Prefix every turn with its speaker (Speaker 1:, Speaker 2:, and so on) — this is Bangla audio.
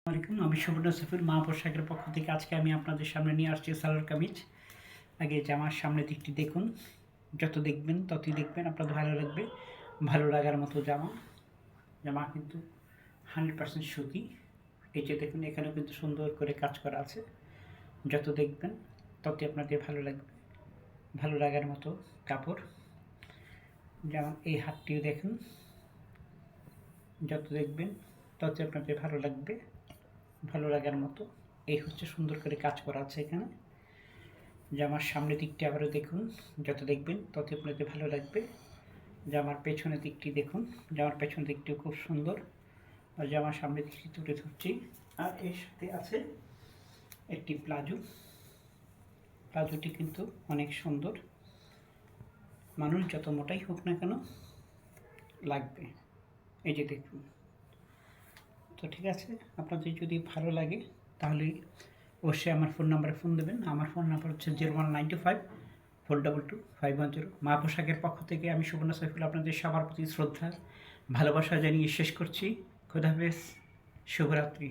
Speaker 1: আসসালামাইকুম, আমি সুবর্ণ সফির মা পোশাকের পক্ষ থেকে আজকে আমি আপনাদের সামনে নিয়ে আসছি সালোয়ার কামিজ। আগে জামার সামনের দিকটি দেখুন, যত দেখবেন ততই দেখবেন আপনাদের ভালো লাগবে। ভালো লাগার মতো জামা। জামা কিন্তু 100% সুতি। এই যে দেখুন, এখানেও কিন্তু সুন্দর করে কাজ করা আছে। যত দেখবেন ততই আপনাদের ভালো লাগবে। ভালো লাগার মতো কাপড়। যেমন এই হাতটিও দেখুন, যত দেখবেন ততই আপনাদের ভালো লাগবে। ভালো লাগার মতো এই হচ্ছে সুন্দর করে কাজ করা আছে এখানে। জামার সামনের দিকটি আবারও দেখুন, যত দেখবেন তত আপনাদের ভালো লাগবে। জামার পেছনের দিকটি দেখুন, জামার পেছনের দিকটিও খুব সুন্দর। আর জামার সামনের দিকটি তুলে ধরছি। আর এর সাথে আছে একটি প্লাজো। প্লাজোটি কিন্তু অনেক সুন্দর, মানুষ যত মোটাই হোক না কেন লাগবে। এই যে দেখুন। তো ঠিক আছে, আপনাদের যদি ভালো লাগে তাহলে অবশ্যই আমার ফোন নাম্বারে ফোন দেবেন। আমার ফোন নাম্বার হচ্ছে 0195 422 510। মা পোশাকের পক্ষ থেকে আমি সুবর্ণ সৈফুল আপনাদের সবার প্রতি শ্রদ্ধা ভালোবাসা জানিয়ে শেষ করছি। খোদা হাফেজ, শুভরাত্রি।